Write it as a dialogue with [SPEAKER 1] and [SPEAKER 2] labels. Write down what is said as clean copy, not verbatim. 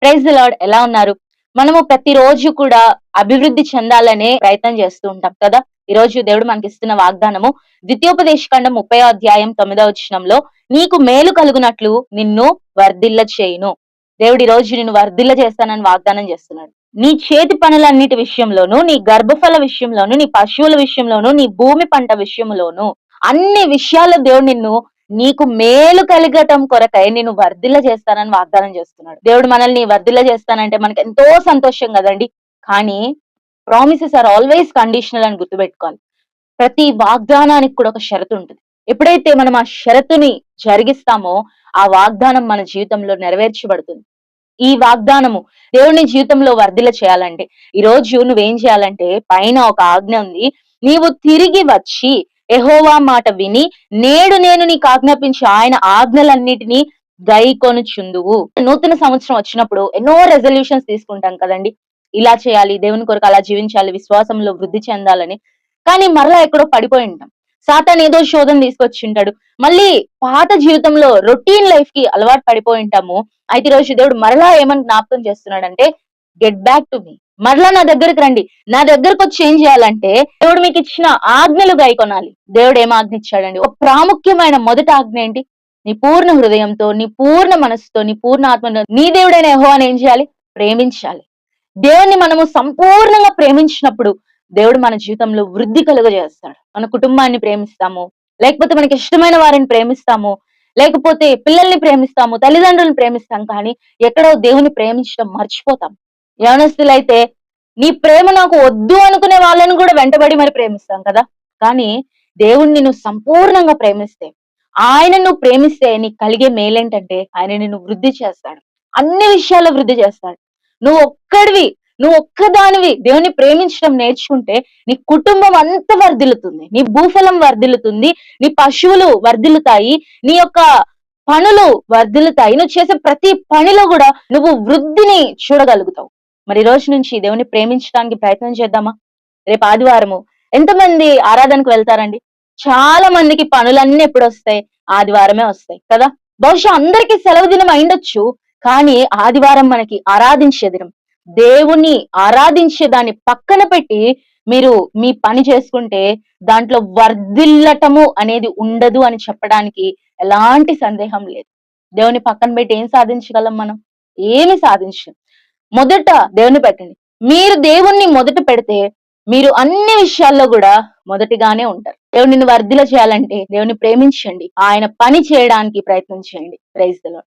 [SPEAKER 1] Praise the lord. ఎలా ఉన్నారు? మనము ప్రతిరోజు కూడా అభివృద్ధి చెందాలనే ప్రయత్నం చేస్తూ ఉంటాం కదా! ఈరోజు దేవుడు మనకిస్తున్న వాగ్దానము ద్వితీయోపదేశకాండం 30వ అధ్యాయం 9వ వచనంలో నీకు మేలు కలుగునట్లు నిన్ను వర్ధిల్ల చేయును. దేవుడు ఈ రోజు నిన్ను వర్ధిల్ల చేస్తానని వాగ్దానం చేస్తున్నాడు. నీ చేతి పనులన్నిటి విషయంలోను, నీ గర్భఫల విషయంలోను, నీ పశువుల విషయంలోను, నీ భూమి పంట విషయంలోను అన్ని విషయాల్లో దేవుడు నిన్ను నీకు మేలు కలగటం కొరకై నేను వర్ధిల్ల చేస్తానని వాగ్దానం చేస్తున్నాడు. దేవుడు మనల్ని వర్ధిల్ల చేస్తానంటే మనకి ఎంతో సంతోషం కదండి. కానీ ప్రామిసెస్ ఆర్ ఆల్వేస్ కండిషనల్ అని గుర్తుపెట్టుకోవాలి. ప్రతి వాగ్దానానికి కూడా ఒక షరతు ఉంటుంది. ఎప్పుడైతే మనం ఆ షరతుని జరిగిస్తామో ఆ వాగ్దానం మన జీవితంలో నెరవేర్చబడుతుంది. ఈ వాగ్దానము దేవుని జీవితంలో వర్ధిల్ల చేయాలంటే ఈ రోజు నువ్వేం చేయాలంటే పైన ఒక ఆజ్ఞ ఉంది. నీవు తిరిగి వచ్చి యెహోవా మాట విని నేడు నేను నీకు ఆజ్ఞాపించి ఆయన ఆజ్ఞలన్నిటినీ గైకొనుచుందువు. నూతన సంవత్సరం వచ్చినప్పుడు ఎన్నో రెజల్యూషన్స్ తీసుకుంటాం కదండి. ఇలా చేయాలి, దేవుని కొరకు అలా జీవించాలి, విశ్వాసంలో వృద్ధి చెందాలని. కానీ మరలా ఎక్కడో పడిపోయి ఉంటాం. సాతాను ఏదో శోధన తీసుకొచ్చి ఉంటాడు. మళ్ళీ పాత జీవితంలో రొటీన్ లైఫ్ కి అలవాటు పడిపోయి ఉంటాము. అయితే ఈ రోజు దేవుడు మరలా ఏమని జ్ఞాపకం చేస్తున్నాడంటే గెట్ బ్యాక్ టు మీ. మరలా నా దగ్గరికి రండి. నా దగ్గరకు వచ్చి ఏం చేయాలంటే దేవుడు మీకు ఇచ్చిన ఆజ్ఞలు గైకొనాలి. దేవుడు ఏం ఆజ్ఞ ఇచ్చాడండి? ఒక ప్రాముఖ్యమైన మొదటి ఆజ్ఞ ఏంటి? నీ పూర్ణ హృదయంతో, నీ పూర్ణ మనసుతో, నీ పూర్ణ ఆత్మతో నీ దేవుడైన యెహోవాను ఏం చేయాలి? ప్రేమించాలి. దేవుణ్ణి మనము సంపూర్ణంగా ప్రేమించినప్పుడు దేవుడు మన జీవితంలో వృద్ధి కలుగజేస్తాడు. మన కుటుంబాన్ని ప్రేమిస్తాము, లేకపోతే మనకి ఇష్టమైన వారిని ప్రేమిస్తాము, లేకపోతే పిల్లల్ని ప్రేమిస్తాము, తల్లిదండ్రులను ప్రేమిస్తాం. కానీ ఎక్కడో దేవుని ప్రేమించడం మర్చిపోతాం. యవనస్తులైతే నీ ప్రేమ నాకు వద్దు అనుకునే వాళ్ళని కూడా వెంటబడి మరి ప్రేమిస్తాం కదా. కానీ దేవుణ్ణి నువ్వు సంపూర్ణంగా ప్రేమిస్తే, ఆయన నువ్వు ప్రేమిస్తే నీకు కలిగే మేలేంటంటే ఆయన నిన్ను వృద్ధి చేస్తాడు. అన్ని విషయాల్లో వృద్ధి చేస్తాడు. నువ్వు ఒక్కదానివి దేవుని ప్రేమించడం నేర్చుకుంటే నీ కుటుంబం అంతా వర్ధిల్లుతుంది, నీ భూఫలం వర్ధిల్లుతుంది, నీ పశువులు వర్ధిల్లుతాయి, నీ యొక్క పనులు వర్ధిల్లుతాయి. నువ్వు చేసే ప్రతి పనిలో కూడా నువ్వు వృద్ధిని చూడగలుగుతావు. మరి ఈ రోజు నుంచి దేవుని ప్రేమించడానికి ప్రయత్నం చేద్దామా? రేపు ఆదివారము ఎంతమంది ఆరాధనకు వెళ్తారండి? చాలా మందికి పనులన్నీ ఎప్పుడు వస్తాయి? ఆదివారమే వస్తాయి కదా. బహుశా అందరికీ సెలవు దినం అయిండొచ్చు. కానీ ఆదివారం మనకి ఆరాధించే దినం. దేవుణ్ణి ఆరాధించే దాన్ని పక్కన పెట్టి మీరు మీ పని చేసుకుంటే దాంట్లో వర్ధిల్లటము అనేది ఉండదు అని చెప్పడానికి ఎలాంటి సందేహం లేదు. దేవుని పక్కన పెట్టి ఏం సాధించగలం మనం? ఏమి సాధించం. మొదట దేవుని పెట్టండి. మీరు దేవుణ్ణి మొదట పెడితే మీరు అన్ని విషయాల్లో కూడా మొదటిగానే ఉంటారు. దేవుడిని వర్ధిల్ల చేయాలంటే దేవుని ప్రేమించండి, ఆయన పని చేయడానికి ప్రయత్నం చేయండి. Praise the lord.